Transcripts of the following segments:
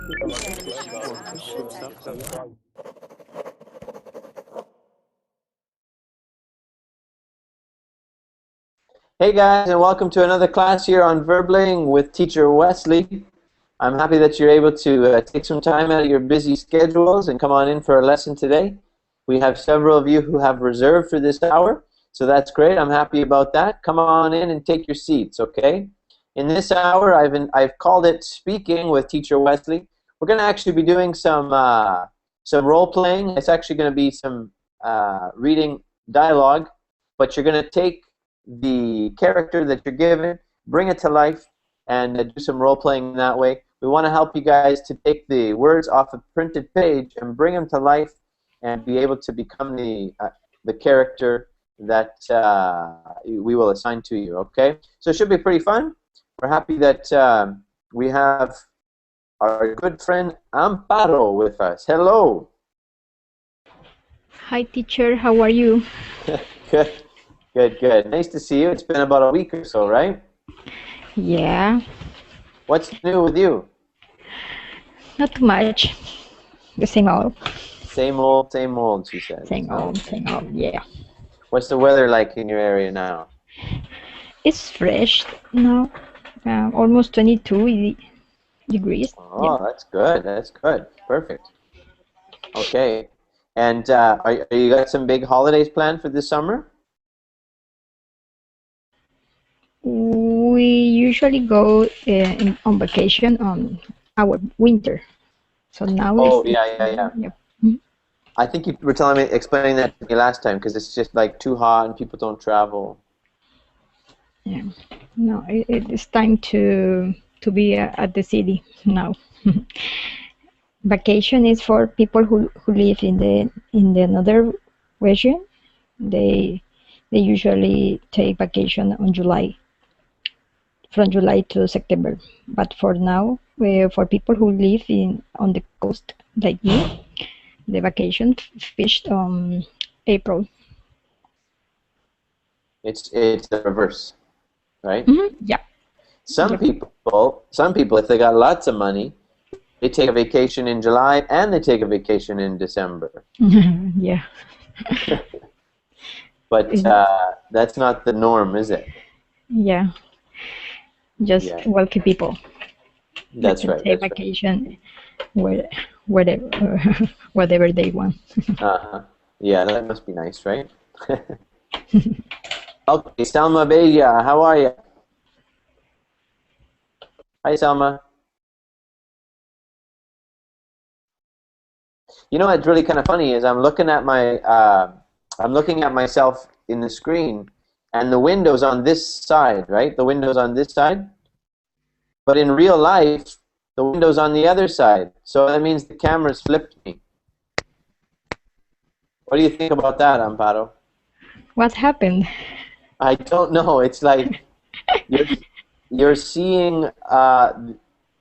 Hey guys, and welcome to another class here on Verbling with teacher Wesley. I'm happy that you're able to take some time out of your busy schedules and come on in for a lesson today. We have several of you who have reserved for this hour, so that's great. I'm happy about that. Come on in and take your seats, okay? In this hour, I've called it Speaking with teacher Wesley. We're going to actually be doing some role playing. It's actually going to be some reading dialogue, but you're going to take the character that you're given, bring it to life, and do some role playing that way. We want to help you guys to take the words off a printed page and bring them to life and be able to become the character that we will assign to you, okay? So it should be pretty fun. We're happy that we have our good friend Amparo with us. Hello. Hi, teacher. How are you? Good, good, good. Nice to see you. It's been about a week or so, right? Yeah. What's new with you? Not too much. The same old. Same old, she said. Same old, yeah. What's the weather like in your area now? It's fresh now. Almost 22 degrees. Oh, Yeah. that's good. That's good. Perfect. Okay. And are you got some big holidays planned for this summer? We usually go on vacation on our winter. So now Oh, it's yeah. yep. I think you were explaining that to me last time because it's just like too hot and people don't travel. Yeah. No, it's time to be at the city now. Vacation is for people who live in the another region. They usually take vacation on July, from July to September. But for now, for people who live on the coast like me, the vacation fished on April. It's the reverse, right? Yeah. Some people, if they got lots of money, they take a vacation in July and they take a vacation in December. Yeah. But that's not the norm, is it? Yeah. Just Yeah. wealthy people. That's They can right. take That's vacation wherever, whatever they want. right. Yeah, that must be nice, right? Okay, Selma Bella, how are you? Hi, Selma. You know what's really kind of funny is I'm looking at myself in the screen, and the window's on this side, right? The window's on this side. But in real life, the window's on the other side. So that means the camera's flipped me. What do you think about that, Amparo? What happened? I don't know. It's like you're seeing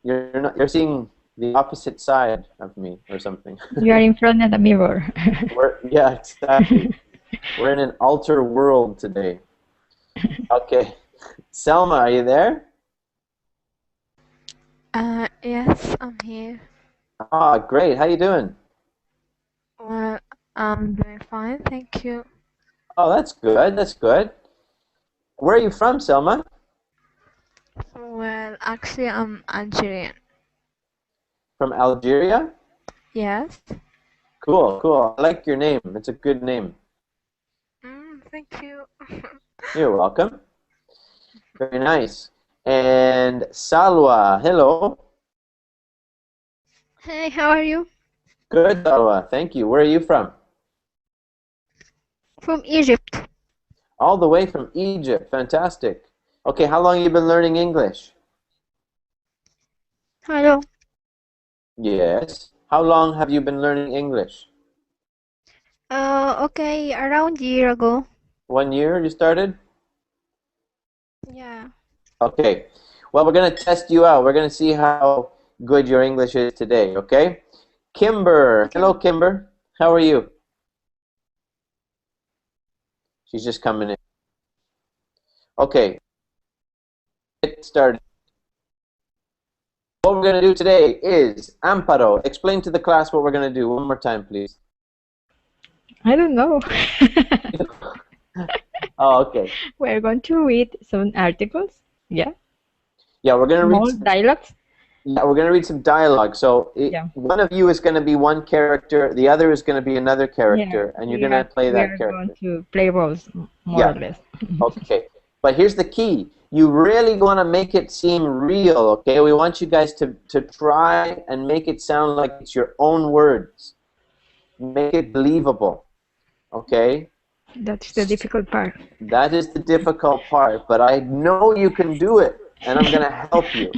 you're seeing the opposite side of me or something. You are in front of the mirror. Yeah, exactly. We're in an alter world today. Okay. Selma, are you there? Yes, I'm here. Ah, great. How you doing? Well, I'm doing fine, thank you. Oh, that's good. That's good. Where are you from, Selma? Well, actually, I'm Algerian. From Algeria? Yes. Cool, cool. I like your name. It's a good name. Thank you. You're welcome. Very nice. And Salwa, hello. Hey, how are you? Good, Salwa. Thank you. Where are you from? From Egypt. All the way from Egypt. Fantastic. Okay, how long have you been learning English? Hello. Yes. How long have you been learning English? Okay, around a year ago. 1 year you started? Yeah. Okay. Well, we're going to test you out. We're going to see how good your English is today, okay? Kimber. Okay. Hello, Kimber. How are you? She's just coming in. Okay. Get started. What we're going to do today is, Amparo, explain to the class what we're going to do. One more time, please. I don't know. Oh, okay. We're going to read some articles. Yeah. Yeah, we're going to Small read. dialogues. Yeah, we're going to read some dialogue. So one of you is going to be one character, the other is going to be another character, and you're going to play that character. We are going to play roles, more or less. Okay. But here's the key. You really want to make it seem real, okay? We want you guys to try and make it sound like it's your own words. Make it believable, okay? That's the difficult part. That is the difficult part, but I know you can do it, and I'm going to help you.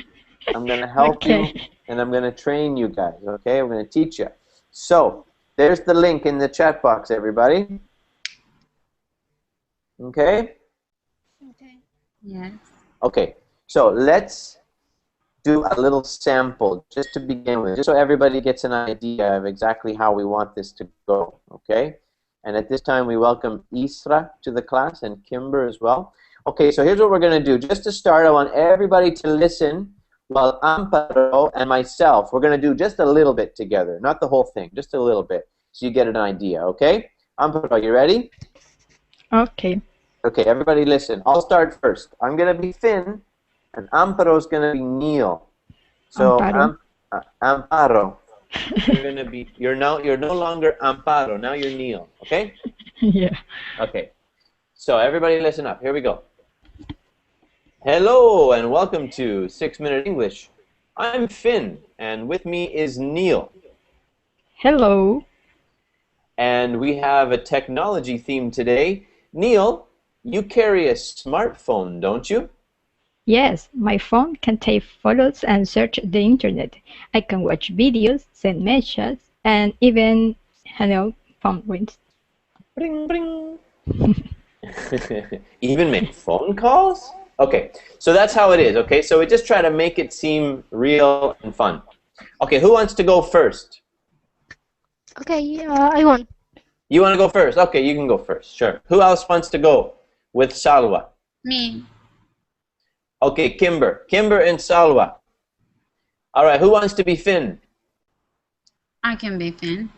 I'm going to help you, and I'm going to train you guys, okay? I'm going to teach you. So, there's the link in the chat box, everybody. Okay? Okay. Yes. Okay, so let's do a little sample just to begin with, just so everybody gets an idea of exactly how we want this to go, okay? And at this time, we welcome Isra to the class and Kimber as well. Okay, so here's what we're going to do. Just to start, I want everybody to listen while Amparo and myself, we're going to do just a little bit together. Not the whole thing, just a little bit, so you get an idea, okay? Amparo, you ready? Okay. Okay, everybody listen. I'll start first. I'm going to be Finn, and Amparo's going to be Neil. So, Amparo. You're going to be, you're no longer Amparo, now you're Neil, okay? Yeah. Okay. So, everybody listen up. Here we go. Hello, and welcome to 6-Minute English. I'm Finn, and with me is Neil. Hello. And we have a technology theme today. Neil, you carry a smartphone, don't you? Yes, my phone can take photos and search the internet. I can watch videos, send messages, and even handle phone rings. Bring, bring. Even make phone calls? Okay, so that's how it is, okay? So we just try to make it seem real and fun. Okay, who wants to go first? Okay, I want. You want to go first? Okay, you can go first, sure. Who else wants to go with Salwa? Me. Okay, Kimber. Kimber and Salwa. All right, who wants to be Finn? I can be Finn.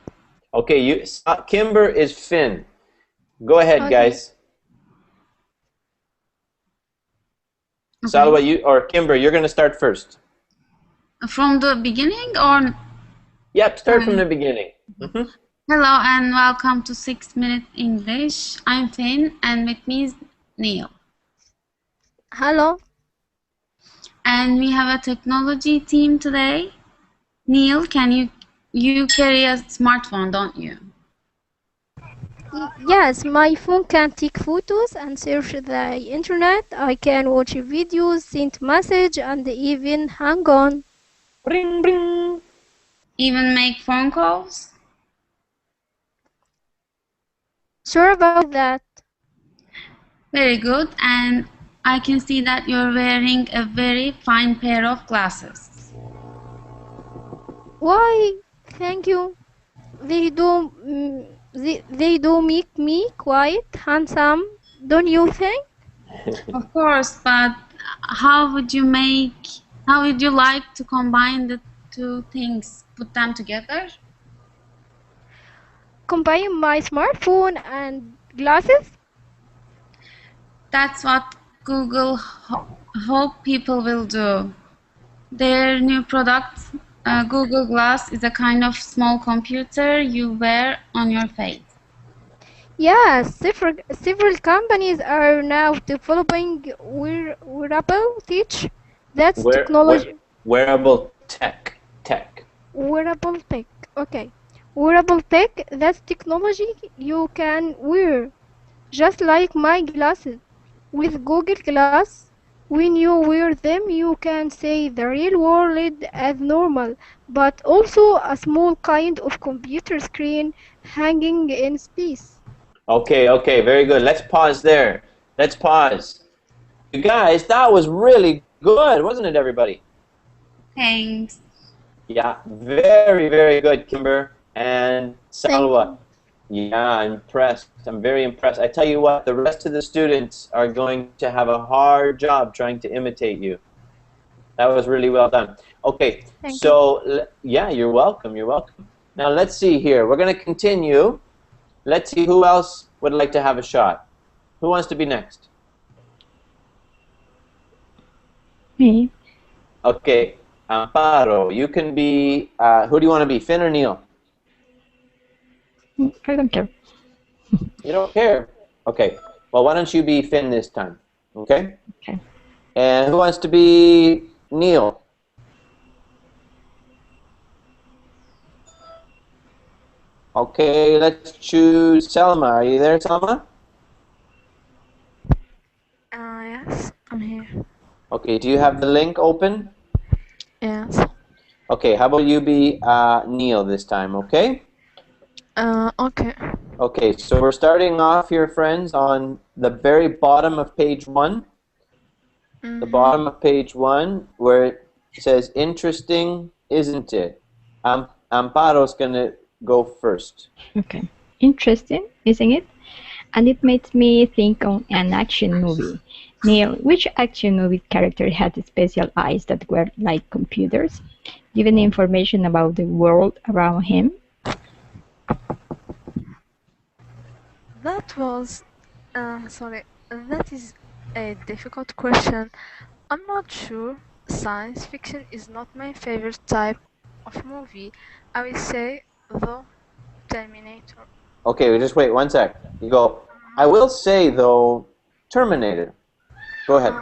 Okay, Kimber is Finn. Go ahead, guys. Okay. Salwa, or Kimber, you're going to start first. From the beginning or? Yep, start from the beginning. Mm-hmm. Hello and welcome to 6-Minute English. I'm Finn and with me is Neil. Hello. And we have a technology team today. Neil, you carry a smartphone, don't you? Yes, my phone can take photos and search the internet. I can watch videos, send messages, and even hang on. Bring, bring. Even make phone calls? Sure about that. Very good. And I can see that you're wearing a very fine pair of glasses. Why? Thank you. They do make me quite handsome, don't you think? Of course, but how would you like to combine the two things, put them together? Combine my smartphone and glasses? That's what Google hope people will do. Their new product, Google Glass, is a kind of small computer you wear on your face. Yes, several companies are now developing wearable tech. That's technology. Wearable tech. Wearable tech. Okay. Wearable tech, that's technology you can wear. Just like my glasses. With Google Glass, when you wear them, you can see the real world as normal, but also a small kind of computer screen hanging in space. Okay, very good. Let's pause there. Let's pause. You guys, that was really good, wasn't it, everybody? Thanks. Yeah, very, very good, Kimber and Salwa. Yeah, I'm impressed. I'm very impressed. I tell you what, the rest of the students are going to have a hard job trying to imitate you. That was really well done. Okay, Thank you. so yeah, you're welcome. You're welcome. Now let's see here. We're going to continue. Let's see who else would like to have a shot. Who wants to be next? Me? Okay, Amparo, you can be. Who do you want to be, Finn or Neil? I don't care. You don't care. Okay. Well, why don't you be Finn this time? Okay. Okay. And who wants to be Neil? Okay, let's choose Selma. Are you there, Selma? Yes, I'm here. Okay, do you have the link open? Yes. Okay, how about you be Neil this time, okay? Okay. Okay, so we're starting off here, friends, on the very bottom of page 1. The bottom of page 1, where it says, interesting, isn't it? Amparo's going to go first. Okay. Interesting, isn't it? And it makes me think of an action movie. Neil, which action movie character had special eyes that were like computers, giving information about the world around him? That was, sorry, that is a difficult question. I'm not sure. Science fiction is not my favorite type of movie. I will say, though, Terminator. Okay, just wait 1 sec. You go, I will say, though, Terminator. Go ahead.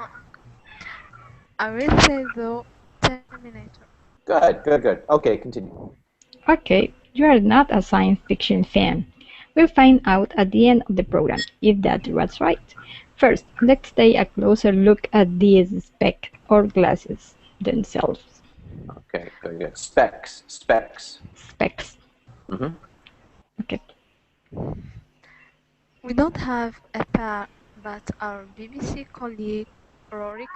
I will say, though, Terminator. Good, good, good. Okay, continue. Okay, you are not a science fiction fan. We'll find out at the end of the program if that was right. First, let's take a closer look at these specs or glasses themselves. Okay, good, good. Specs, specs. Specs. Mm-hmm. Okay. We don't have a pair, but our BBC colleague Rory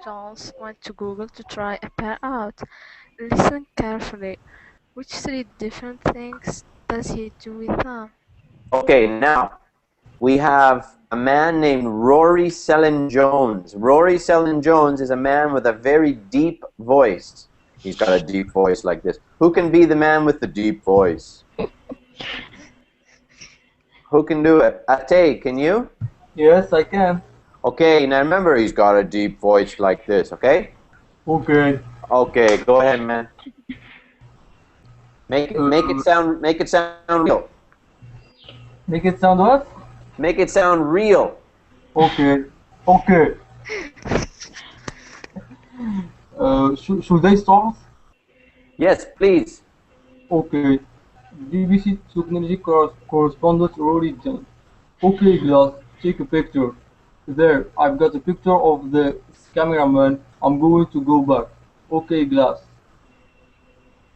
Jones went to Google to try a pair out. Listen carefully. Which 3 different things does he do with them? Okay, now we have a man named Rory Sellin-Jones. Rory Sellin-Jones is a man with a very deep voice. He's got a deep voice like this. Who can be the man with the deep voice? Who can do it? Ate, can you? Yes, I can. Okay, now remember he's got a deep voice like this, okay? Okay. Okay, go ahead, man. Make it sound real. Make it sound what? Make it sound real. Okay. Okay. Should I start? Yes, please. Okay. BBC technology correspondent Rory Jones. Okay, Glass, take a picture. There, I've got a picture of the cameraman. I'm going to go back. Okay, Glass.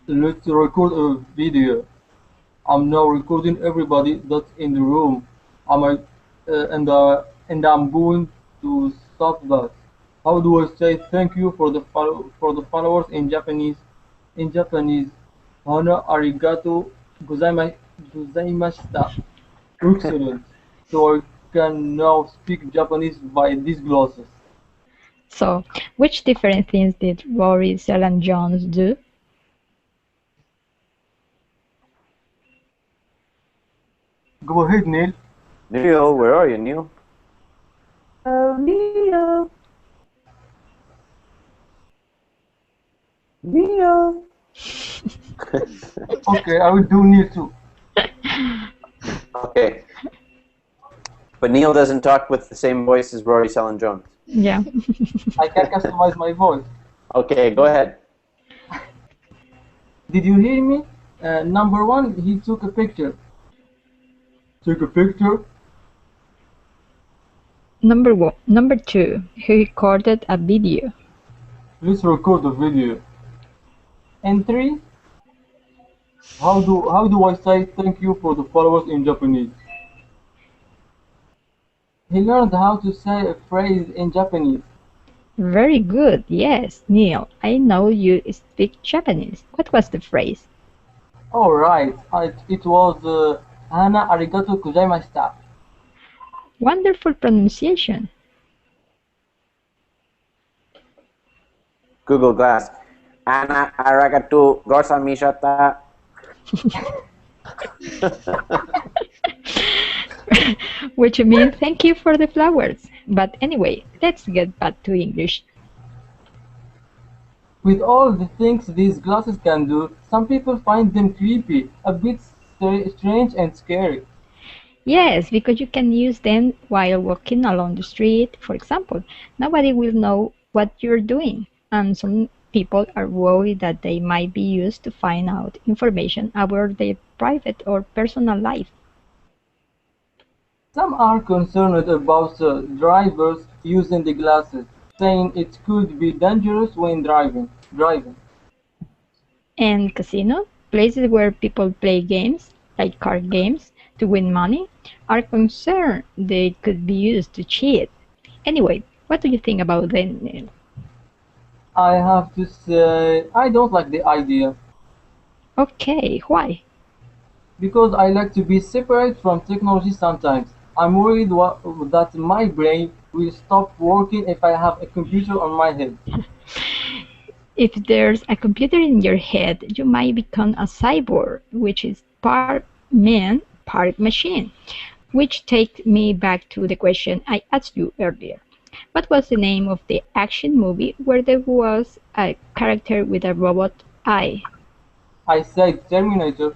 Let's record a video. I'm now recording everybody that's in the room. And I'm going to stop that. How do I say thank you for the followers in Japanese? In Japanese, Hana arigato gozaimashita. Excellent. So I can now speak Japanese by these glasses. So, which different things did Rory Sellin-Jones do? Go ahead, Neil. Neil, where are you, Neil? Oh, Neil. Neil. Okay, I will do Neil too. Okay. But Neil doesn't talk with the same voice as Rory Sellin-Jones. Yeah. I can customize my voice. Okay, go ahead. Did you hear me? Number 1, he took a picture. Took a picture. Number 2, he recorded a video. Let's record a video. And 3, how do I say thank you for the followers in Japanese? He learned how to say a phrase in Japanese. Very good, yes, Neil. I know you speak Japanese. What was the phrase? All right, it was Hana arigato gozaimashita. Wonderful pronunciation. Google Glass. Ana aragatu gosa mishata. Which means thank you for the flowers. But anyway, let's get back to English. With all the things these glasses can do, some people find them creepy, a bit strange and scary. Yes, because you can use them while walking along the street, for example. Nobody will know what you're doing, and some people are worried that they might be used to find out information about their private or personal life. Some are concerned about drivers using the glasses, saying it could be dangerous when driving. And casinos, places where people play games, like card games, to win money, are concerned they could be used to cheat. Anyway, what do you think about them, Neil? I have to say, I don't like the idea, Okay, why? because I like to be separate from technology sometimes. I'm worried that my brain will stop working if I have a computer on my head. If there's a computer in your head, you might become a cyborg, which is part man, part machine. Which takes me back to the question I asked you earlier. What was the name of the action movie where there was a character with a robot eye? I said Terminator.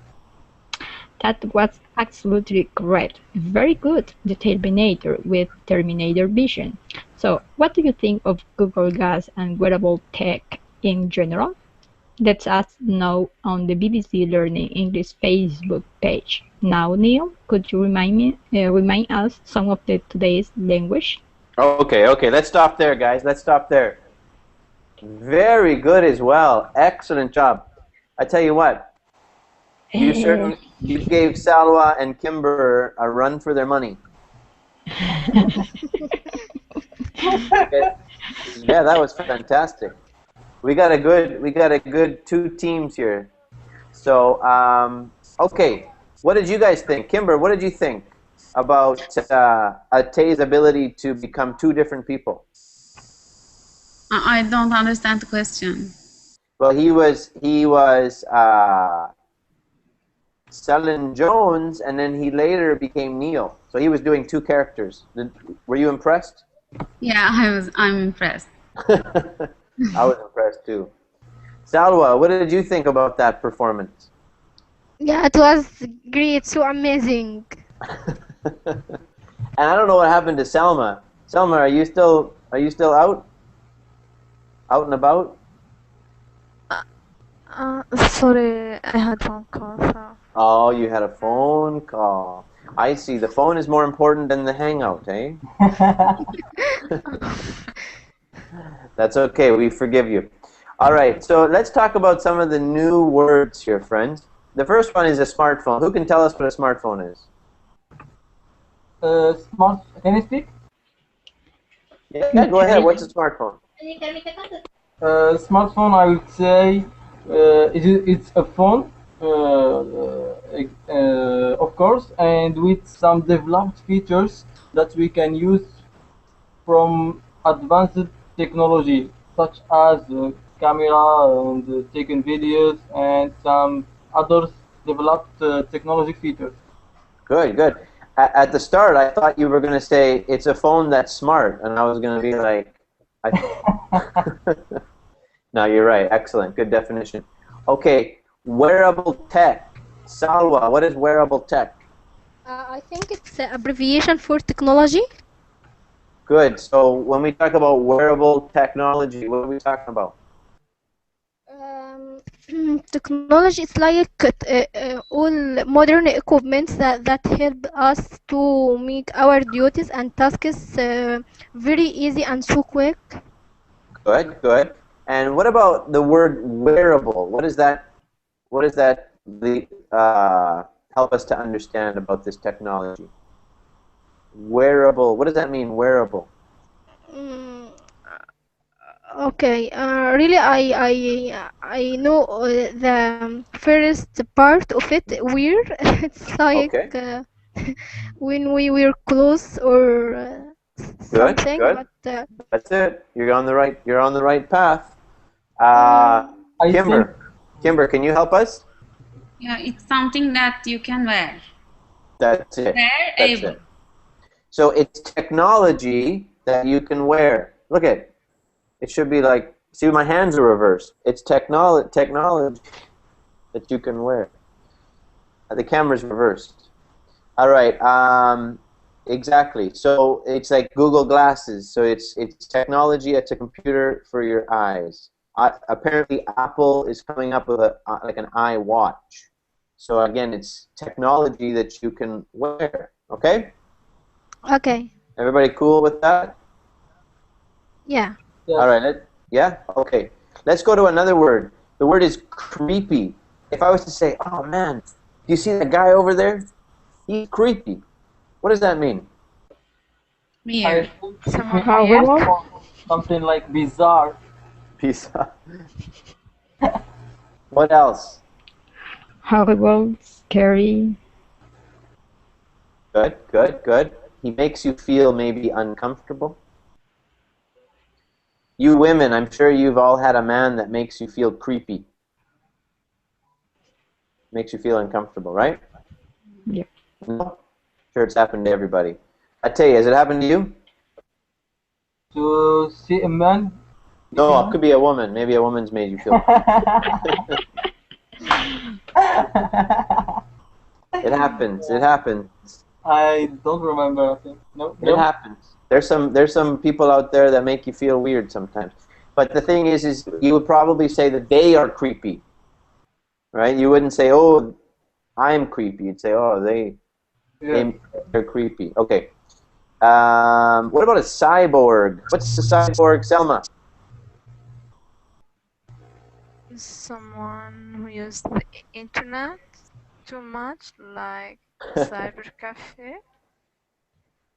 That was absolutely correct. Very good. The Terminator with Terminator vision. So, what do you think of Google Glass and wearable tech in general? Let us know on the BBC Learning English Facebook page. Now, Neil, could you remind us some of today's language? Okay, let's stop there, guys. Let's stop there. Very good as well. Excellent job. I tell you what, you gave Salwa and Kimber a run for their money. Okay. Yeah, that was fantastic. We got a good two teams here. So, okay, what did you guys think? Kimber, what did you think about Tay's ability to become two different people? I don't understand the question. Well, he was Selin Jones, and then he later became Neil. So he was doing two characters. Were you impressed? Yeah, I'm impressed. I was impressed too. Salwa, what did you think about that performance? Yeah, it was great, so amazing. And I don't know what happened to Selma. Selma, are you still out and about? Sorry, I had phone call. So. Oh, you had a phone call. I see. The phone is more important than the hangout, eh? That's okay. We forgive you. All right. So let's talk about some of the new words here, friends. The first one is a smartphone. Who can tell us what a smartphone is? Can you speak? Yeah, go ahead. What's a smartphone? Smartphone, I would say, it's a phone, of course, and with some developed features that we can use from advanced technology, such as camera and taking videos and some other developed technology features. Good, good. At the start, I thought you were going to say it's a phone that's smart, and I was going to be like, No, you're right. Excellent. Good definition. Okay, wearable tech. Salwa, what is wearable tech? I think it's an abbreviation for technology. Good. So when we talk about wearable technology, what are we talking about? Technology is like all modern equipment that help us to make our duties and tasks very easy and so quick. Good, good. And what about the word wearable? What is that? What does that help us to understand about this technology? Wearable. What does that mean? Wearable. Okay, really, I know the first part of it. Weird. It's like Okay. when we wear clothes or Good, something, good. but That's it. You're on the right. You're on the right path. I think Kimber, can you help us? Yeah, it's something that you can wear. That's it. Wear That's able. it. So it's technology that you can wear. Look at it. It should be like, see, my hands are reversed. It's technology that you can wear. The camera's reversed. All right. Exactly. So it's like Google Glasses. So it's technology. It's a computer for your eyes. Apparently, Apple is coming up with like an eye watch. So again, it's technology that you can wear. Okay. Okay. Everybody cool with that? Yeah. yes. All right. Yeah. Okay. Let's go to another word. The word is creepy. If I was to say, "Oh man, do you see that guy over there? He's creepy." What does that mean? I Weird. think Someone How weird? about something like bizarre. Pizza. What else? horrible, scary, Good, good, good. He makes you feel maybe uncomfortable. You women, I'm sure you've all had a man that makes you feel creepy. Makes you feel uncomfortable, right? yeah. No? Sure, it's happened to everybody. I tell you, has it happened to you? To see a man. No, it could be a woman. Maybe a woman's made you feel. It happens. It happens. I don't remember. I think no. It happens. There's some people out there that make you feel weird sometimes. But the thing is you would probably say that they are creepy, right? You wouldn't say, "Oh, I'm creepy." You'd say, "Oh, they're creepy." Okay. What about a cyborg? What's a cyborg, Selma? Someone who used the internet too much, like cyber cafe.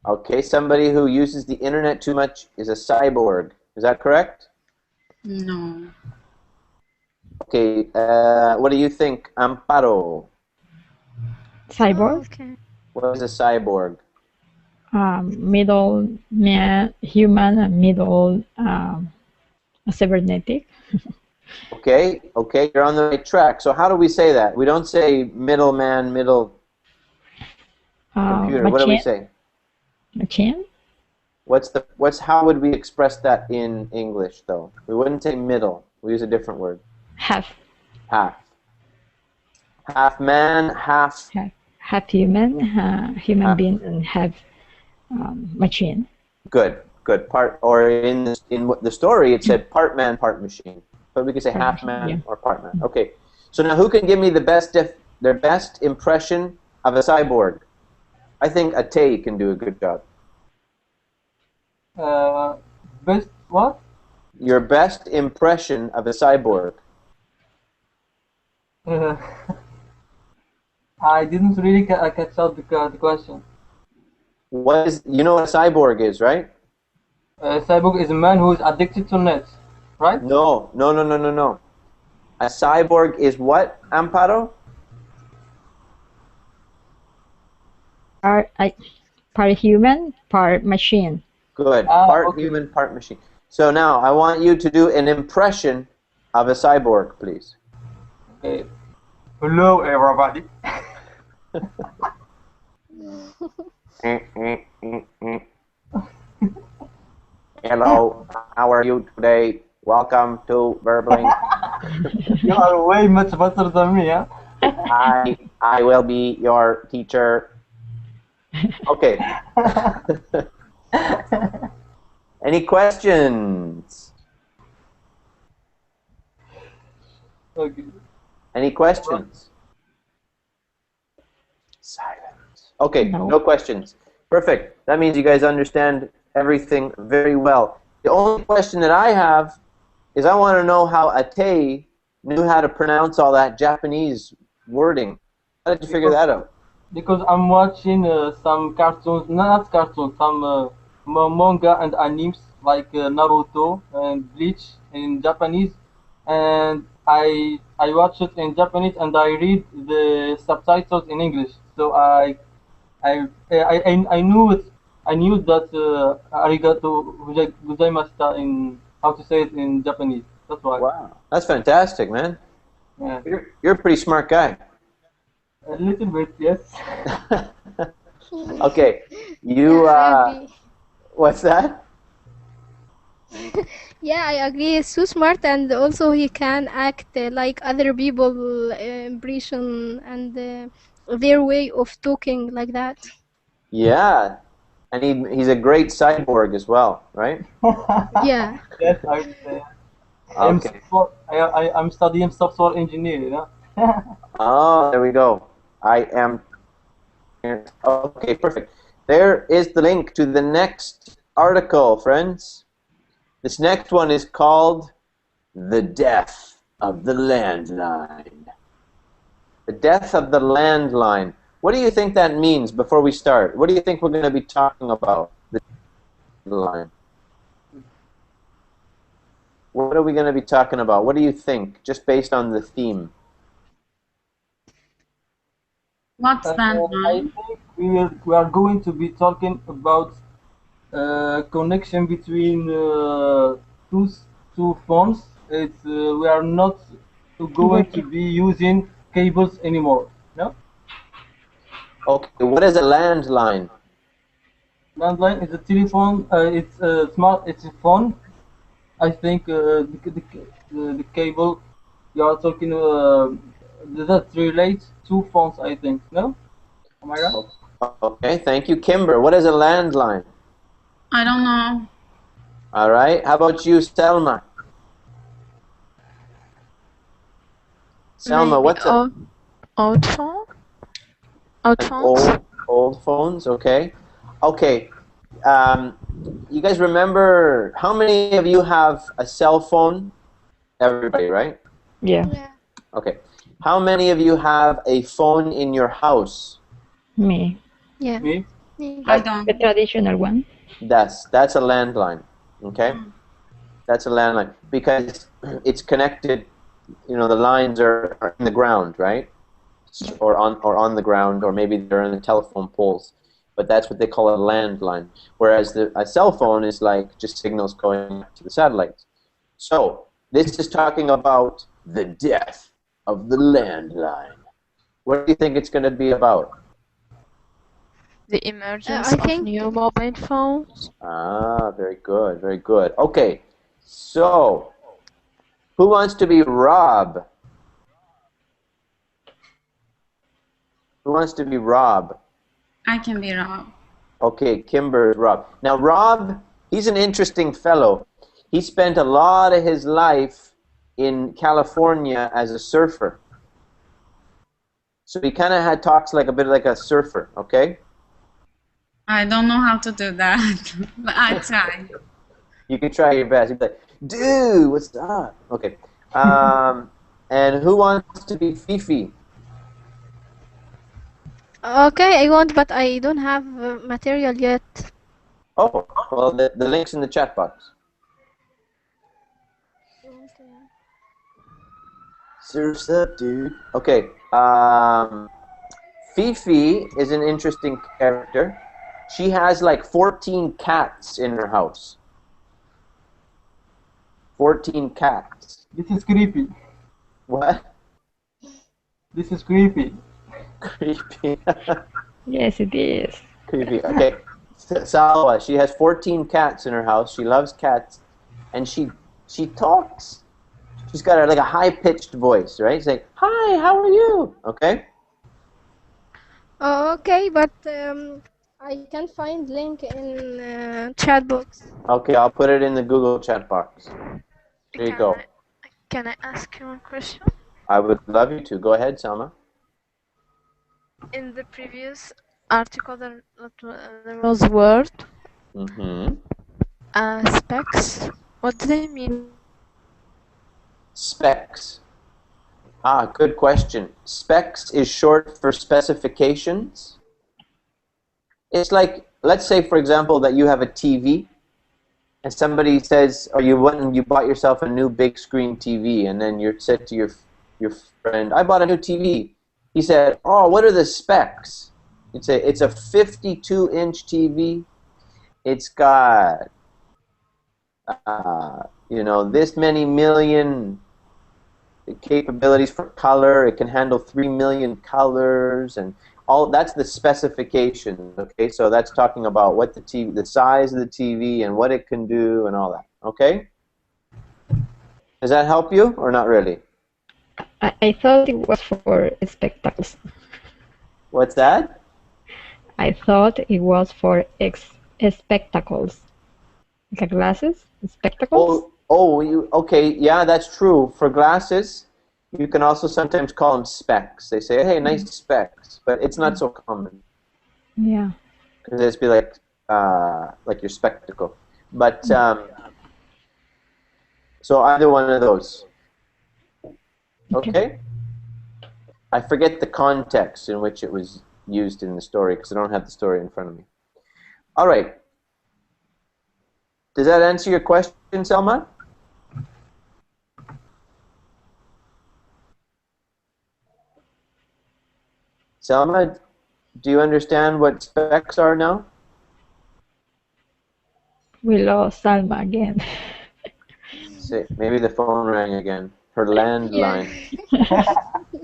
Okay, somebody who uses the internet too much is a cyborg. Is that correct? No. Okay. What do you think, Amparo? Cyborg, Okay. What is a cyborg? middle man, human, and middle cybernetic. Okay, okay, you're on the right track. So how do we say that? We don't say middleman, middle computer. What do we Machine, say? machine, How would we express that in English though? We wouldn't say middle. We use a different word. half, Half. Half man, half half human, human half. being, and half machine. Good, good. Part, or in the story it said part man, part machine. But we could say Part half machine, man yeah. or part man. Okay. So now who can give me their best impression of a cyborg? I think Atay can do a good job. Best what? Your best impression of a cyborg. Uh, I didn't really catch out the question. You know what a cyborg is, right? Cyborg is a man who is addicted to net, right? No. A cyborg is what, Amparo? Part human, part machine. Good. Ah, Part okay. human, part machine. So now I want you to do an impression of a cyborg, please. Okay. Hello, everybody. Hello, how are you today? Welcome to Burbling. You are way much better than me, huh? I will be your teacher. Okay. Any questions? Okay. Any questions? Silence. Okay, No. no questions. Perfect. That means you guys understand everything very well. The only question that I have is I want to know how Atay knew how to pronounce all that Japanese wording. How did you figure that out? Because I'm watching some cartoons, not cartoons, some manga and animes like Naruto and Bleach in Japanese, and I watch it in Japanese and I read the subtitles in English. So I knew it. I knew that arigato gozaimashita in how to say it in Japanese. That's right. Wow, that's fantastic, man. Yeah. You're a pretty smart guy. A little bit, yes. Okay, you Yeah, I agree. what's that? Yeah, I agree. He's so smart, and also he can act like other people impression and their way of talking like that. Yeah, and he's a great cyborg as well, right? Yeah. Yes, I would say. Okay. I'm studying software engineer, you know. Oh, there we go. I am. Okay, perfect. There is the link to the next article, friends. This next one is called "The Death of the Landline." The death of the landline. What do you think that means before we start? What do you think we're going to be talking about? The line. What are we going to be talking about? What do you think, just based on the theme? What's I landline? think we are going to be talking about connection between two two phones. We are not going to Working. be using cables anymore. No, Okay, what is a landline? landline is a telephone. It's a smart. It's a phone. I think the cable you are talking that relates to phones. I think. No, am I right? Okay, thank you. Kimber, what is a landline? I don't know. All right, how about you, Selma? Selma, Maybe what's a, old phone? Old an phones? old phones? Okay. Okay, um, you guys remember, how many of you have a cell phone? Everybody, right? Yeah, Yeah. Okay. How many of you have a phone in your house? me. Yeah. Me? Me. I That, The don't. traditional one. that's a landline. Okay? Mm. That's a landline because it's connected, the lines are in the ground, right? Or on the ground, or maybe they're in the telephone poles. But that's what they call a landline. Whereas a cell phone is like just signals going to the satellites. So, this is talking about the death of the landline. What do you think it's going to be about? The emergence I of think new mobile phones? Ah, very good, very good. Okay, so who wants to be Rob? Who wants to be Rob? I can be wrong. Okay, Kimber is Rob. Now, Rob, he's an interesting fellow. He spent a lot of his life in California as a surfer. So he kind of had talks like a bit like a surfer, okay? I don't know how to do that, but I try. You can try your best. You'd be like, dude, what's up? Okay. And who wants to be Fifi? okay, I want, but I don't have material yet. Oh, well, the link's in the chat box. Surf's up, dude. Okay. Fifi is an interesting character. She has like 14 cats in her house. 14 cats. This is creepy. What? This is creepy. Creepy. Yes, it is. Creepy. Okay. Salwa, she has 14 cats in her house. She loves cats, and she talks. She's got like a high-pitched voice, right? She's like, "Hi, how are you?" Okay. Okay, but I can find link in chat box. Okay, I'll put it in the Google chat box. There you Can go. can I ask you one question? I would love you to. Go ahead, Selma. In the previous article, there was word Mm-hmm. specs. What do they mean? Specs. Ah, good question. Specs is short for specifications. It's like, let's say, for example, that you have a TV, and somebody says, or you went and you bought yourself a new big screen TV, and then you said to your friend, "I bought a new TV." He said, "Oh, what are the specs?" You'd say, "It's a 52-inch TV. It's got you know, this many million capabilities for color. It can handle 3 million colors, and all that's the specification. Okay, so that's talking about what the TV, the size of the TV, and what it can do, and all that. Okay, does that help you or not really? I thought it was for spectacles. What's that? I thought it was for spectacles. Like glasses? Spectacles? Okay, yeah, that's true. For glasses, you can also sometimes call them specs. They say, hey, nice specs, but it's not so common. Yeah. Because it's be like your spectacle. But so either one of those. Okay. I forget the context in which it was used in the story because I don't have the story in front of me. All right. Does that answer your question, Selma? Selma, do you understand what specs are now? We lost Salma again. Maybe the phone rang again. Her landline. Yeah.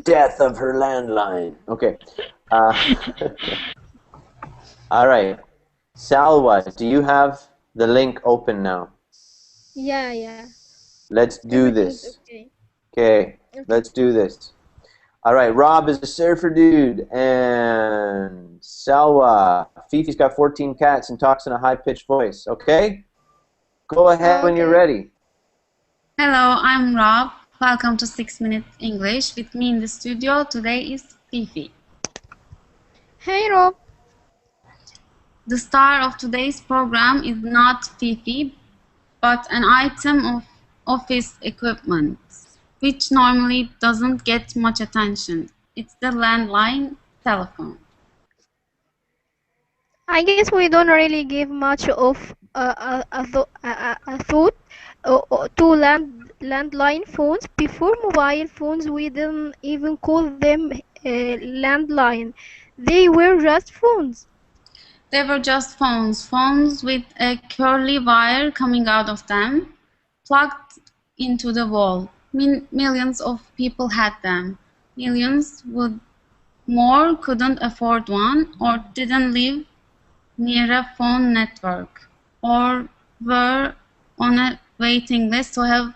Death of her landline. Okay. All right. Salwa, do you have the link open now? Yeah. Let's do Everything's this. okay. Okay, let's do this. All right, Rob is a surfer dude, and Salwa. Fifi's got 14 cats and talks in a high-pitched voice. Okay? Go ahead when you're Okay. ready. Hello, I'm Rob. Welcome to 6 Minutes English. With me in the studio today is Fifi. Hey Rob. The star of today's program is not Fifi, but an item of office equipment, which normally doesn't get much attention. It's the landline telephone. I guess we don't really give much of a thought to landline phones. Before mobile phones, we didn't even call them landline. They were just phones. They were just phones with a curly wire coming out of them, plugged into the wall. Millions of people had them. Millions would more couldn't afford one or didn't live near a phone network or were on a waiting list to have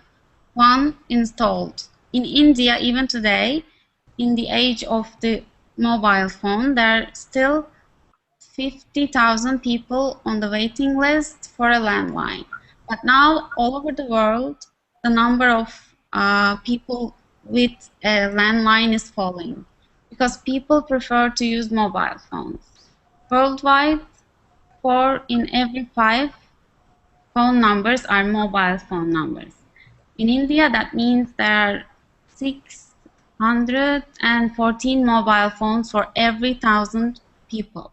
one installed. In India, even today, in the age of the mobile phone, there are still 50,000 people on the waiting list for a landline. But now, all over the world, the number of people with a landline is falling because people prefer to use mobile phones. Worldwide, 4 in every 5 phone numbers are mobile phone numbers. In India, that means there are 614 mobile phones for every 1,000 people.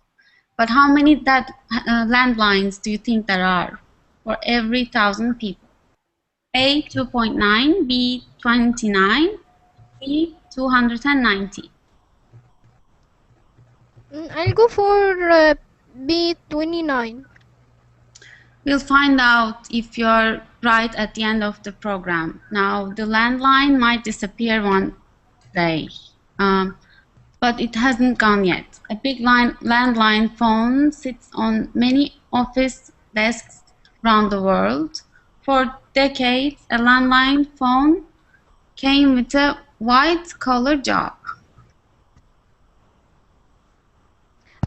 But how many landlines do you think there are for every 1,000 people? A, 2.9, B, 29, C, 290. I'll go for B29. We'll find out if you're right at the end of the program. Now, the landline might disappear one day, but it hasn't gone yet. A big landline phone sits on many office desks around the world. For decades, a landline phone came with a white-collar job.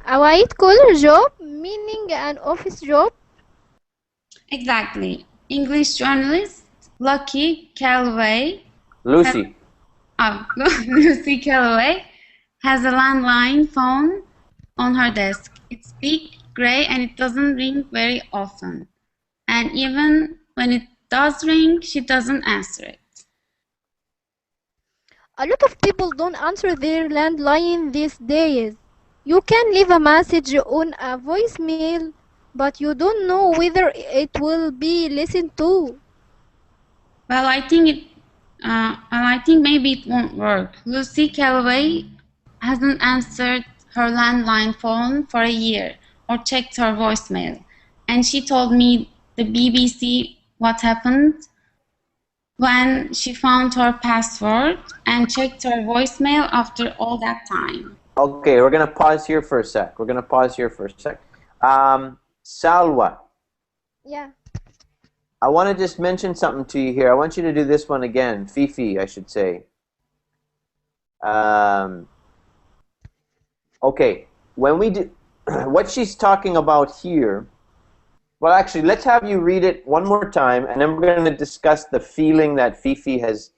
A white-collar job, meaning an office job. Exactly. English journalist Lucy Calloway Lucy. Lucy Calloway has a landline phone on her desk. It's big, gray, and it doesn't ring very often. And even when it does ring, she doesn't answer it. A lot of people don't answer their landline these days. You can leave a message on a voicemail, but you don't know whether it will be listened to. Well, I think maybe it won't work. Lucy Calloway hasn't answered her landline phone for a year or checked her voicemail. And she told me the BBC what happened. when she found her password and checked her voicemail after all that time. Okay, we're going to pause here for a sec. Salwa, Yeah. I want to just mention something to you here. I want you to do this one again. Fifi, I should say. Okay, when we do, what she's talking about here, well, actually, let's have you read it one more time, and then we're going to discuss the feeling that Fifi has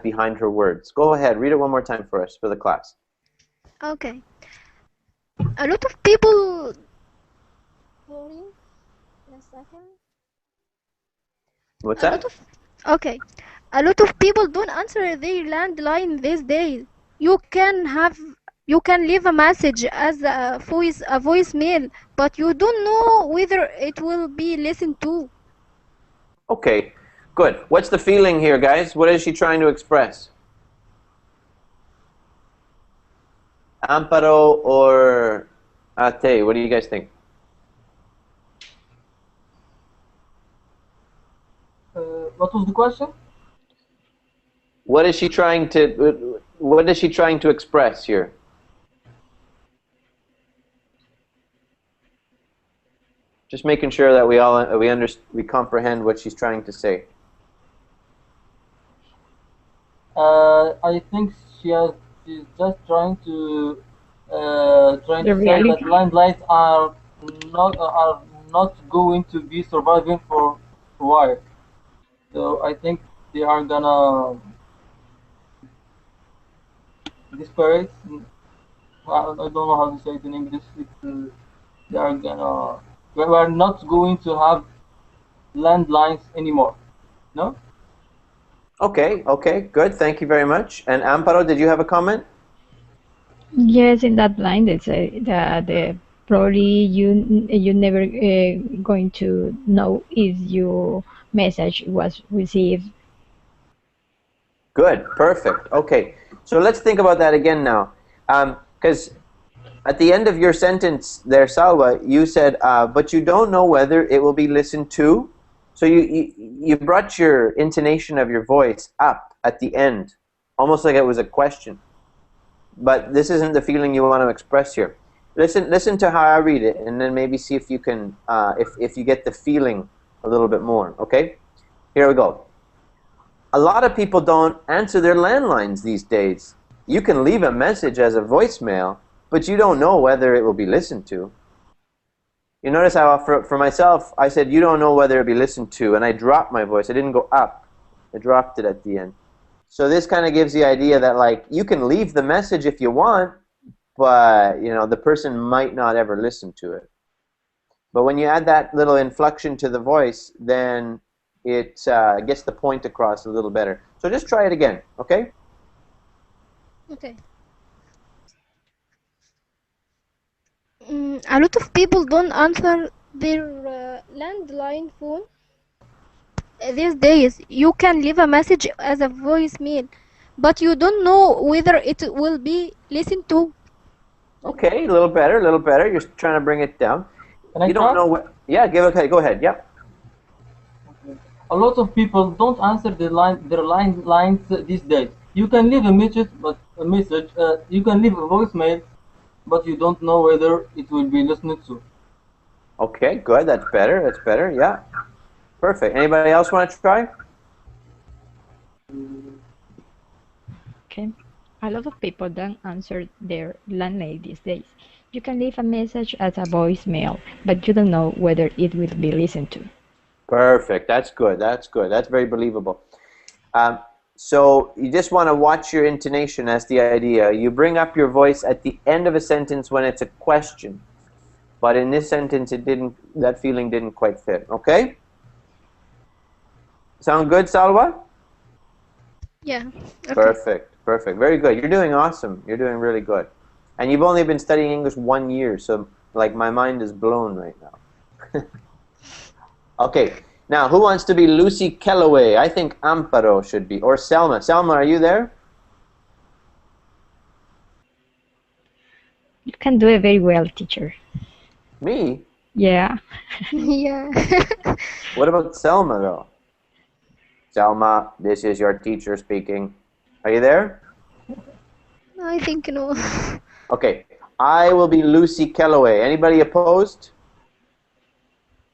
behind her words. Go ahead, read it one more time for us, for the class. Okay. A lot of people. Sorry. A second. What's A that? lot of. Okay. A lot of people don't answer their landline these days. You can leave a message as a voicemail, but you don't know whether it will be listened to. Okay, good. What's the feeling here, guys? What is she trying to express? Amparo or Ate, what do you guys think? What was the question? What is she trying to express here? Just making sure that we comprehend what she's trying to say. I think she's just trying to The say that reality. landlines are not going to be surviving for a while. So I think they are gonna disparate. I don't know how to say it in English. They are gonna. We are not going to have landlines anymore. No. Okay, good. Thank you very much. And Amparo, did you have a comment? Yes, in that line, they say that probably you never going to know if your message was received. Good, perfect. Okay, so let's think about that again now. Because at the end of your sentence there, Salwa, you said, but you don't know whether it will be listened to. So you brought your intonation of your voice up at the end, almost like it was a question. But this isn't the feeling you want to express here. Listen to how I read it, and then maybe see if you can, if you get the feeling a little bit more. Okay, here we go. A lot of people don't answer their landlines these days. You can leave a message as a voicemail, but you don't know whether it will be listened to. You notice how for myself, I said you don't know whether it will be listened to, and I dropped my voice. I didn't go up. I dropped it at the end. So this kind of gives the idea that, like, you can leave the message if you want, but the person might not ever listen to it. But when you add that little inflection to the voice, then it gets the point across a little better. So just try it again, okay? Okay. A lot of people don't answer their landline phone these days. You can leave a message as a voicemail, but you don't know whether it will be listened to. Okay, a little better, a little better. You're trying to bring it down. Can I You don't try? know what... Yeah, go ahead, yep. A lot of people don't answer their lines these days. You can leave a message, you can leave a voicemail, but you don't know whether it will be listened to. Okay, good, that's better, yeah. Perfect. Anybody else want to try? Okay. A lot of people don't answer their landline these days. You can leave a message as a voicemail, but you don't know whether it will be listened to. Perfect. That's good. That's very believable. So you just want to watch your intonation. That's the idea. You bring up your voice at the end of a sentence when it's a question. But in this sentence, that feeling didn't quite fit. Okay? Sound good, Salwa? Yeah. Okay. Perfect. Very good. You're doing awesome. You're doing really good. And you've only been studying English 1 year, so like my mind is blown right now. Okay. Now, who wants to be Lucy Kellaway? I think Amparo should be. Or Selma. Selma, are you there? You can do it very well, teacher. Me? Yeah. Yeah. What about Selma, though? Selma, this is your teacher speaking. Are you there? I think no. Okay. I will be Lucy Kellaway. Anybody opposed?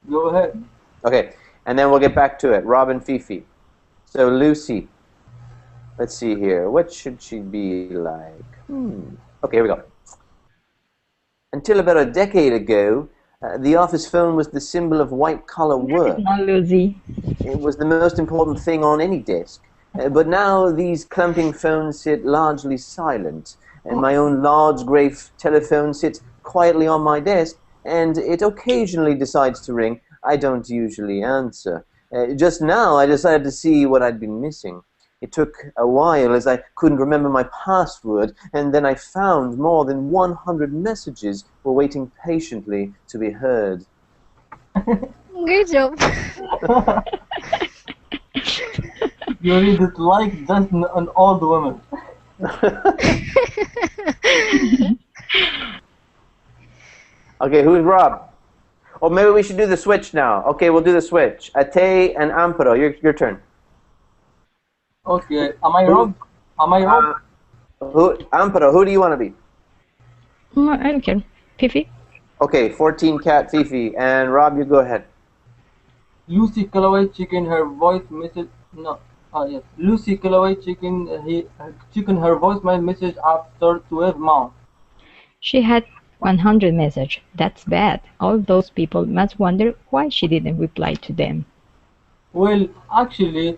Go ahead. Okay. And then we'll get back to it. Rob and Fifi. So Lucy. Let's see here. What should she be like? Okay, here we go. Until about a decade ago, the office phone was the symbol of white-collar work. Not Lucy. It was the most important thing on any desk. But now these clumping phones sit largely silent, and my own large grey telephone sits quietly on my desk, and it occasionally decides to ring. I don't usually answer. Just now I decided to see what I'd been missing. It took a while as I couldn't remember my password, and then I found more than 100 messages were waiting patiently to be heard. Great job. You read it like just an old woman. Okay, who's Rob? Or maybe we should do the switch now. Okay, we'll do the switch. Ate and Amparo, your turn. Okay, am I wrong? Am I wrong? Amparo, who do you want to be? I don't care. Fifi? Okay, 14 Cat Fifi. And Rob, you go ahead. Lucy Calloway checking her voice message. No. Yes. Lucy Calloway checking her voicemail message after 12 months. She had 100 messages. That's bad. All those people must wonder why she didn't reply to them. Well, actually,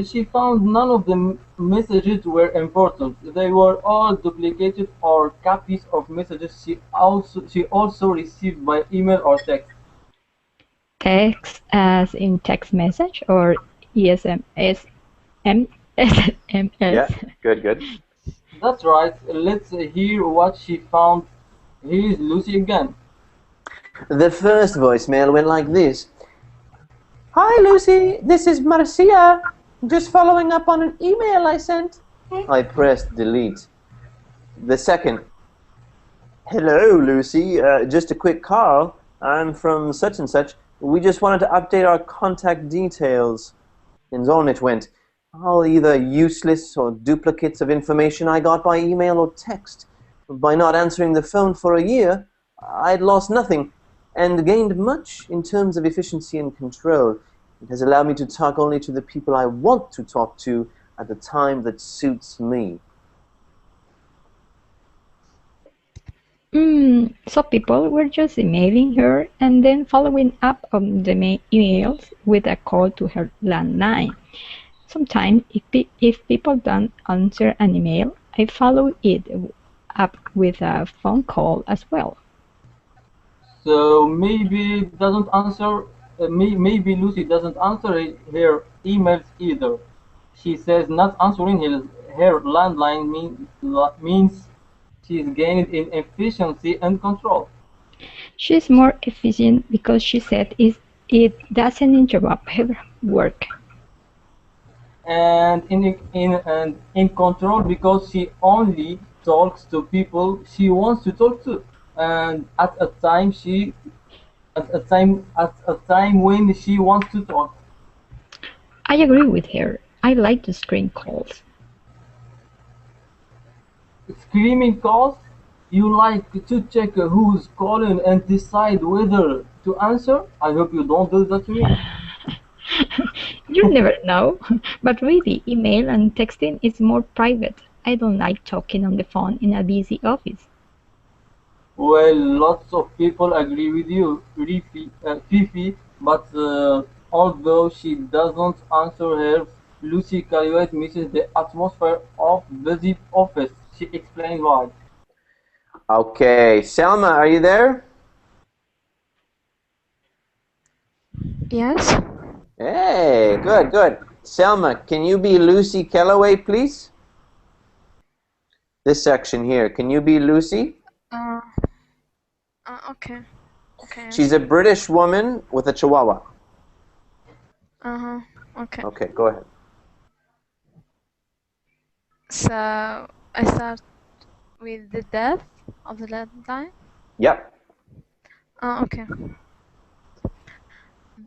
she found none of the messages were important. They were all duplicated or copies of messages she also received by email or text. Text as in text message or SMS? Yeah, good. That's right. Let's hear what she found. Here's Lucy again. The first voicemail went like this. Hi, Lucy. This is Marcia. Just following up on an email I sent. I pressed delete. The second. Hello, Lucy. Just a quick call. I'm from such and such. We just wanted to update our contact details. And on it went. All either useless or duplicates of information I got by email or text. By not answering the phone for a year, I'd lost nothing and gained much in terms of efficiency and control. It has allowed me to talk only to the people I want to talk to at the time that suits me. So people were just emailing her and then following up on the emails with a call to her landline. Sometimes, if people don't answer an email, I follow it up with a phone call as well. So maybe doesn't answer. Maybe Lucy doesn't answer her emails either. She says not answering her landline means she's gained in efficiency and control. She's more efficient because she said it doesn't interrupt her work. And in control because she only talks to people she wants to talk to, and at a time when she wants to talk. I agree with her. I like to screen calls. Screaming calls? You like to check who's calling and decide whether to answer? I hope you don't do that to me. You never know, but really, email and texting is more private. I don't like talking on the phone in a busy office. Well, lots of people agree with you, Fifi, but although she doesn't answer her, Lucy Calloway misses the atmosphere of busy office. She explains why. Okay, Selma, are you there? Yes. Hey, good. Selma, can you be Lucy Kellaway, please? This section here, can you be Lucy? Okay. She's a British woman with a chihuahua. Okay. Okay, go ahead. So I start with the death of the landline. Yep. Okay.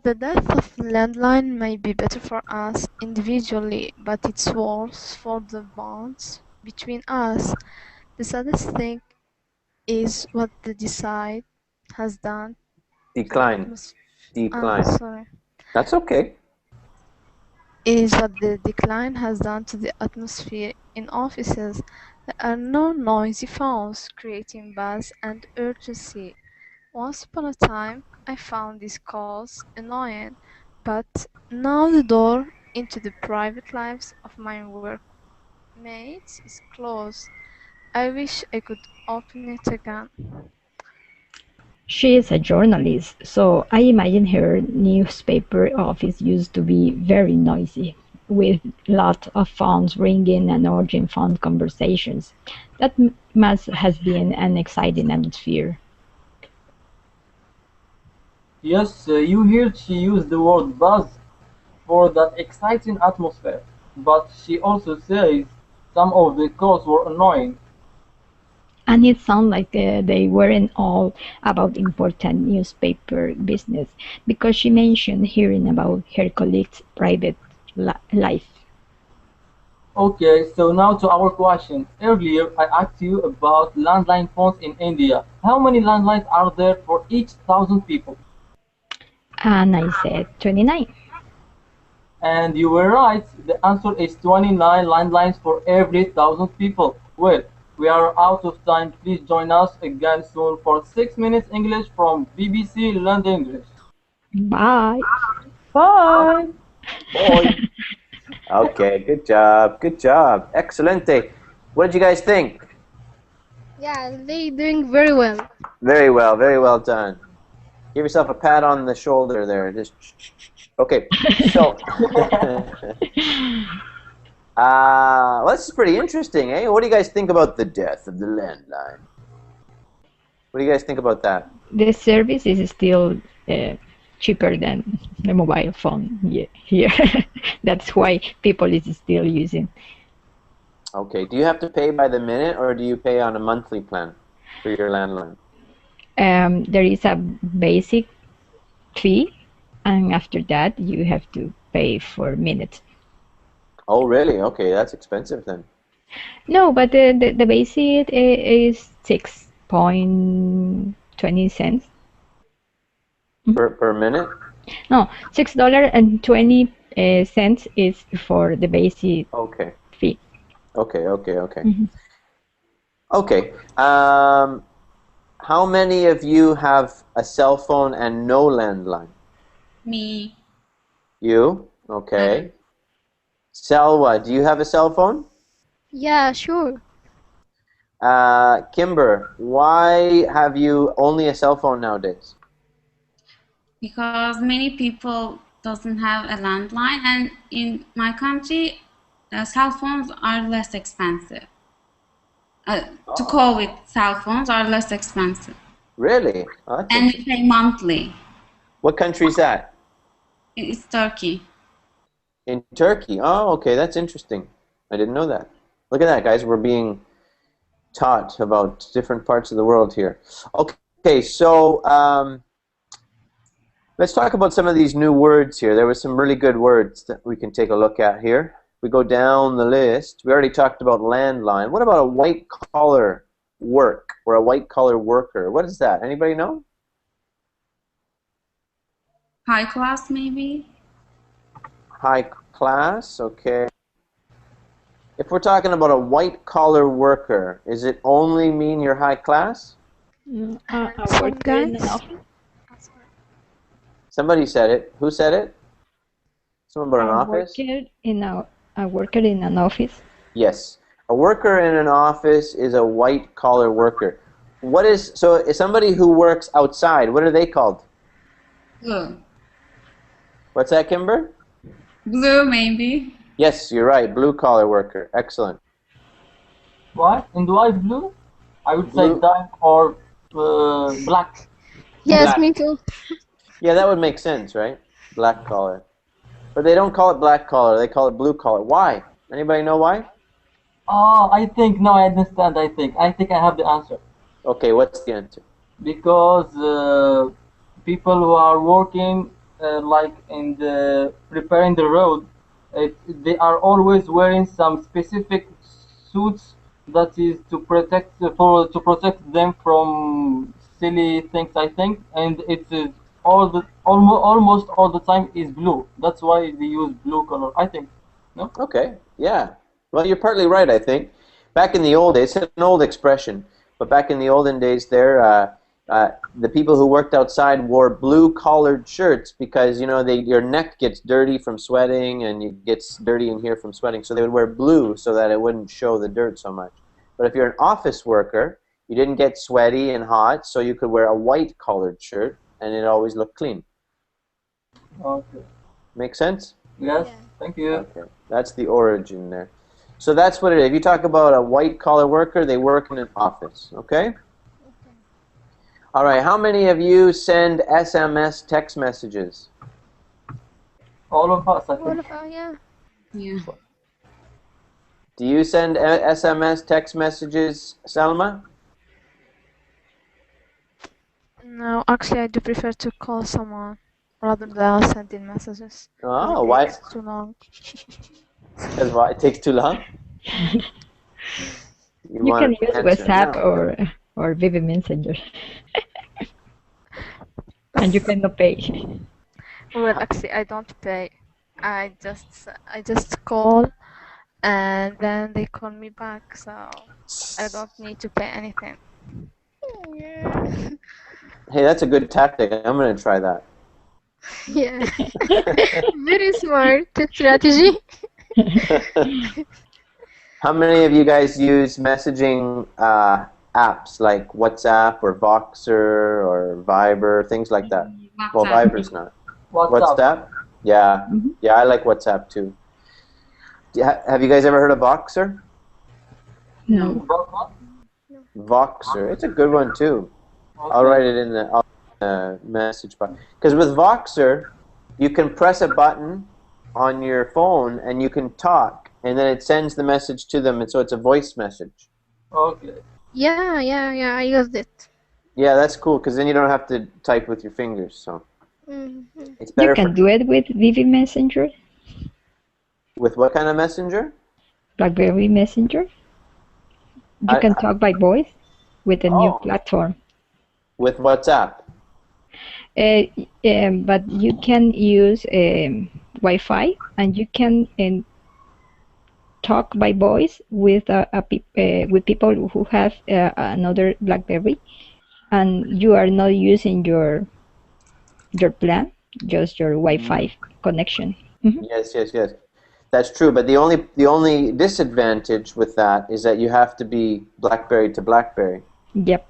The death of Landline may be better for us individually, but it's worse for the bonds between us. The saddest thing is what the decide has done to the Decline. atmosphere. Decline. Sorry. That's okay. Is what the decline has done to the atmosphere in offices. There are no noisy phones creating buzz and urgency. Once upon a time, I found these calls annoying, but now the door into the private lives of my workmates is closed. I wish I could open it again. She is a journalist, so I imagine her newspaper office used to be very noisy, with lots of phones ringing and urgent phone conversations. That must have been an exciting atmosphere. Yes, you heard she used the word buzz for that exciting atmosphere, but she also says some of the calls were annoying. And it sounded like they weren't all about important newspaper business, because she mentioned hearing about her colleagues' private life. Okay, so now to our question. Earlier, I asked you about landline phones in India. How many landlines are there for each 1,000 people? And I said 29. And you were right. The answer is 29 landlines for every 1,000 people. Well, we are out of time. Please join us again soon for 6 minutes English from BBC Learn English. Bye. Bye. Bye. Okay, good job. Good job. Excelente. What did you guys think? Yeah, they doing very well. Very well done. Give yourself a pat on the shoulder there. Just okay. So, well, this is pretty interesting, eh? What do you guys think about the death of the landline? What do you guys think about that? The service is still cheaper than the mobile phone here. That's why people is still using. Okay. Do you have to pay by the minute, or do you pay on a monthly plan for your landline? There is a basic fee, and after that you have to pay for minutes. Oh, really? Okay, that's expensive then. No, but the basic is 6.20 cents. Per minute? No, $6.20 is for the basic Okay. fee. Okay. Mhm. Okay. How many of you have a cell phone and no landline? Me. You? Okay. Selma, do you have a cell phone? Yeah, sure. Kimber, why have you only a cell phone nowadays? Because many people doesn't have a landline, and in my country, cell phones are less expensive. To call with cell phones are less expensive, Really? Oh, that's and interesting. you pay monthly. What country is that? It's Turkey. In Turkey. Oh, okay, that's interesting. I didn't know that. Look at that, guys. We're being taught about different parts of the world here. Okay, so let's talk about some of these new words here. There were some really good words that we can take a look at here. We go down the list. We already talked about landline. What about a white-collar work or a white-collar worker? What is that? Anybody know? High class, maybe? High class, okay. If we're talking about a white-collar worker, is it only mean you're high class? A Some worker in an guys. office. Somebody said it. Who said it? Someone about an A office? worker in an office. Yes. A worker in an office is a white-collar worker. What is, so is somebody who works outside, what are they called? Blue. What's that, Kimber? Blue, maybe. Yes, you're right. Blue-collar worker. Excellent. What? In the light blue? I would say Blue. dark or black. Yes, Black. me too. Yeah, that would make sense, right? Black collar. But they don't call it black collar. They call it blue collar. Why? Anybody know why? Oh, I think, no, I understand, I think I have the answer. Okay, what's the answer? Because people who are working like in the preparing the road, they are always wearing some specific suits that is to protect them from silly things, I think, and it is almost all the time is blue. That's why they use blue color, I think. No? Okay, yeah. Well, you're partly right, I think. Back in the old days, it's an old expression, but back in the olden days there, the people who worked outside wore blue-collared shirts because, you know, your neck gets dirty from sweating and it gets dirty in here from sweating, so they would wear blue so that it wouldn't show the dirt so much. But if you're an office worker, you didn't get sweaty and hot, so you could wear a white-collared shirt and it always looked clean. Okay. Make sense? Yes, Yeah. thank you. Okay, that's the origin there. So that's what it is. If you talk about a white-collar worker, they work in an office, okay? All right, how many of you send SMS text messages? All of us, I All think. of yeah. Yeah. Do you send SMS text messages, Selma? No, actually, I do prefer to call someone rather than sending messages. Oh, It why? takes too long. Because it takes too long? You can use answer WhatsApp now. or Vivi Messenger, and you cannot pay. Well, actually, I don't pay. I just call, and then they call me back, so I don't need to pay anything. Yeah. Hey, that's a good tactic. I'm going to try that. Yeah. Very smart strategy. How many of you guys use messaging apps like WhatsApp or Voxer or Viber, things like that? Well, WhatsApp. Viber's not. WhatsApp. WhatsApp? Yeah. Mhm. Yeah, I like WhatsApp too. Have you guys ever heard of Voxer? No. What? Voxer. It's a good one too. I'll write it in the message box. Because with Voxer, you can press a button on your phone and you can talk, and then it sends the message to them, and so it's a voice message. Okay. Yeah, I used it. Yeah, that's cool because then you don't have to type with your fingers. So Mhm. it's You better can do it with Vivi Messenger, with what kind of messenger? BlackBerry Messenger. You can talk by voice with the new Oh. platform. With WhatsApp. But you can use Wi-Fi, and you can talk by voice with with people who have another BlackBerry, and you are not using your plan, just your Wi-Fi connection. Mhm. Yes. That's true. But the only disadvantage with that is that you have to be BlackBerry to BlackBerry. Yep.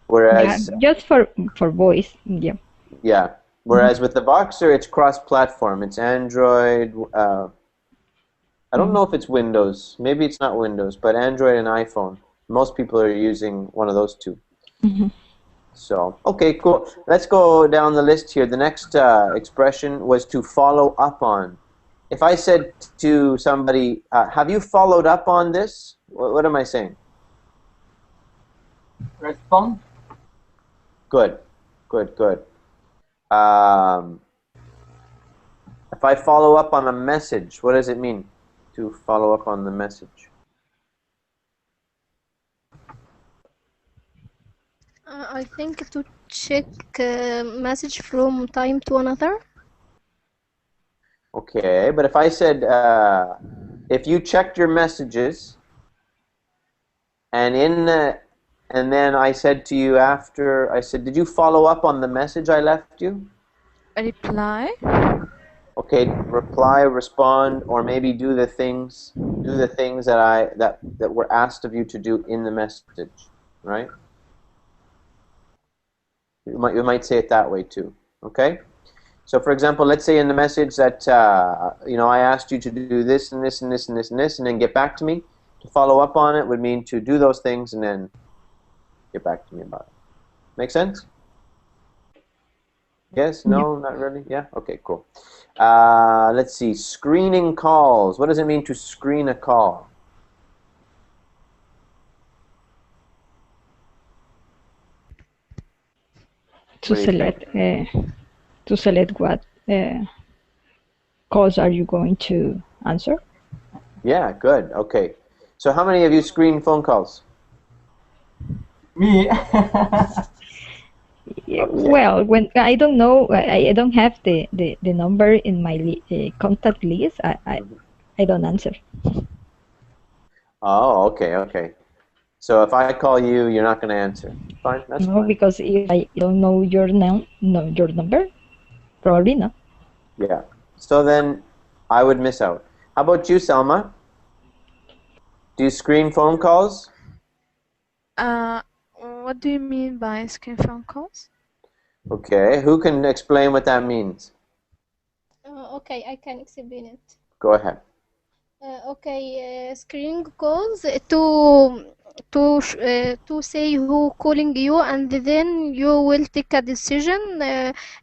Whereas Just for voice. Yep. yeah. Whereas with the Voxer, it's cross-platform. It's Android. I don't know if it's Windows. Maybe it's not Windows, but Android and iPhone. Most people are using one of those two. Mhm. So, okay, cool. Let's go down the list here. The next expression was to follow up on. If I said to somebody, have you followed up on this? What am I saying? Respond. Good. If I follow up on a message, what does it mean to follow up on the message? I think to check message from time to another. Okay, but if I said, if you checked your messages, and and then I said to you after, I said, did you follow up on the message I left you? A reply? Okay, reply, respond, or maybe do the things that were asked of you to do in the message, right? You might say it that way too. Okay. So, for example, let's say in the message that I asked you to do this and this and this and this and this, and then get back to me. To follow up on it would mean to do those things and then get back to me about it. Make sense? Yes? No? Not really? Yeah? Okay, cool. Let's see. Screening calls. What does it mean to screen a call? To What do you select what calls are you going to answer? Yeah, good. Okay. So how many of you screen phone calls? Me. Yeah, Okay. well, when I don't know, I don't have the number in my contact list. I don't answer. Oh, okay, okay. So if I call you, you're not going to answer. Fine, that's No, fine. because if I don't know your name, no, your number, probably not. Yeah. So then I would miss out. How about you, Selma? Do you screen phone calls? Uh, what do you mean by screen phone calls? Okay. Who can explain what that means? Okay, I can explain it. Go ahead. Okay, screening calls to say who calling you, and then you will take a decision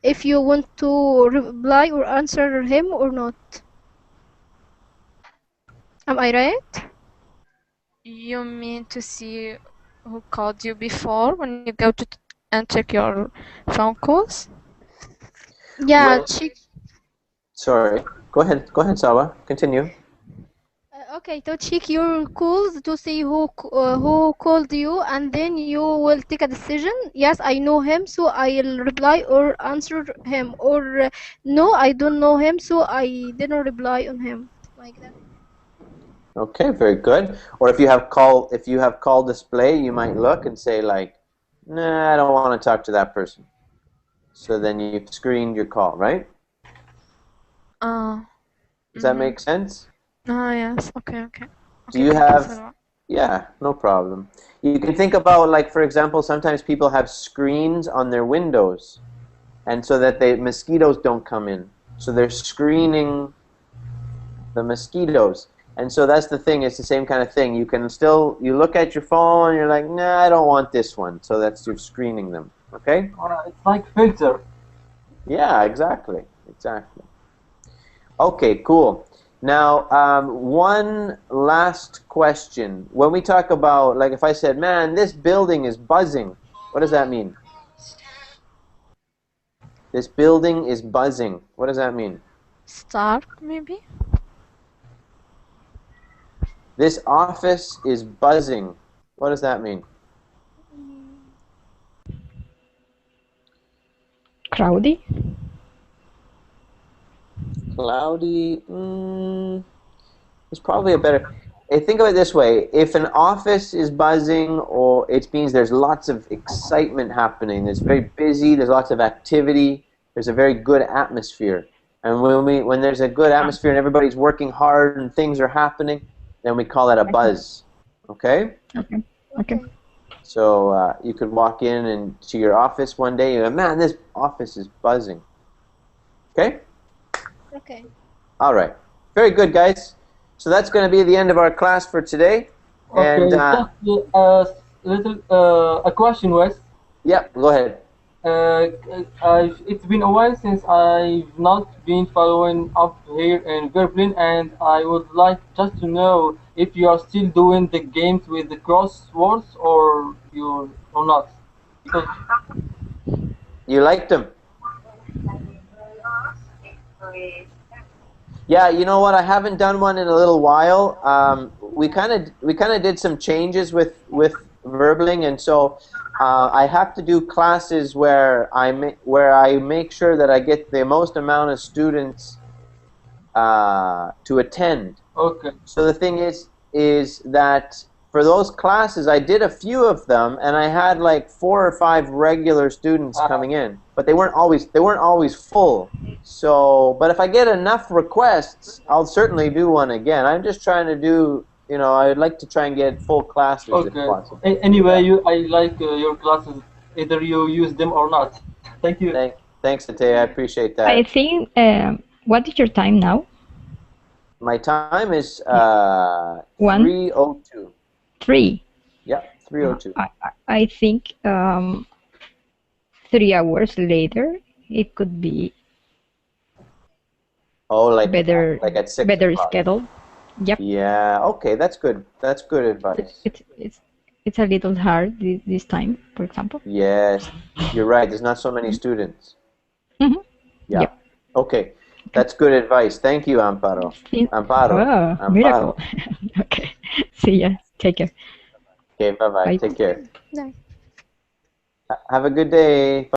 if you want to reply or answer him or not. Am I right? You mean to see who called you before when you go to and check your phone calls? Yeah, Well, check. sorry. Go ahead. Go ahead, Selma. Continue. Okay, to check your calls to see who called you, and then you will take a decision. Yes, I know him, so I'll reply or answer him, or no, I don't know him, so I didn't reply on him. Like that. Okay, very good. Or if you have call display, you might look and say like, "Nah, I don't want to talk to that person." So then you've screened your call, right? Uh, Does that mm-hmm. make sense? Yes. Okay, okay. Do Okay, you thank you, have, Selma. yeah, no problem. You can think about, like, for example, sometimes people have screens on their windows, and so that mosquitoes don't come in. So they're screening the mosquitoes. And so that's the thing, it's the same kind of thing. You can still, you look at your phone, you're like, nah, I don't want this one. So that's, you're screening them, okay? It's like filter. Yeah, exactly, exactly. Okay, cool. Now, one last question. When we talk about, like if I said, man, this building is buzzing, what does that mean? This building is buzzing. What does that mean? Start, maybe? This office is buzzing. What does that mean? Crowdy? Cloudy. It's probably a better. Think of it this way: if an office is buzzing, or it means there's lots of excitement happening. It's very busy. There's lots of activity. There's a very good atmosphere. And when there's a good atmosphere and everybody's working hard and things are happening, then we call it a buzz. Okay. Okay. Okay. Okay. So you could walk in and to your office one day and go, man, this office is buzzing. Okay. Okay. All right. Very good, guys. So that's going to be the end of our class for today. And Okay, just a little a question, Wes. yeah, go ahead. It's been a while since I've not been following up here in Berlin, and I would like just to know if you are still doing the games with the crosswords or not. Because You liked them. Yeah, you know what? I haven't done one in a little while. We kind of did some changes with Verbling, and so I have to do classes where I make sure that I get the most amount of students to attend. okay, So the thing is that for those classes, I did a few of them, and I had like 4 or 5 regular students coming in, but they weren't always full. So, but if I get enough requests, I'll certainly do one again. I'm just trying to do, I'd like to try and get full classes if okay. possible. Anyway, I like your classes, either you use them or not. Thank you. Thanks, Ate. I appreciate I that. think, what is your time now? My time is 1, 3:02. 3. Yeah, 3:02. I think 3 hours later it could be Oh, better like at 6 better o'clock. schedule. Yep. Yeah. Okay, that's good. That's good advice. It's a little hard this time, for example. Yes, you're right. There's not so many students. Mm-hmm. Yeah. Yep. Okay, that's good advice. Thank you, Amparo. Amparo. Oh, Amparo. miracle. Okay. See ya. Take care. Okay, bye-bye. Bye. Take care. No. Have a good day.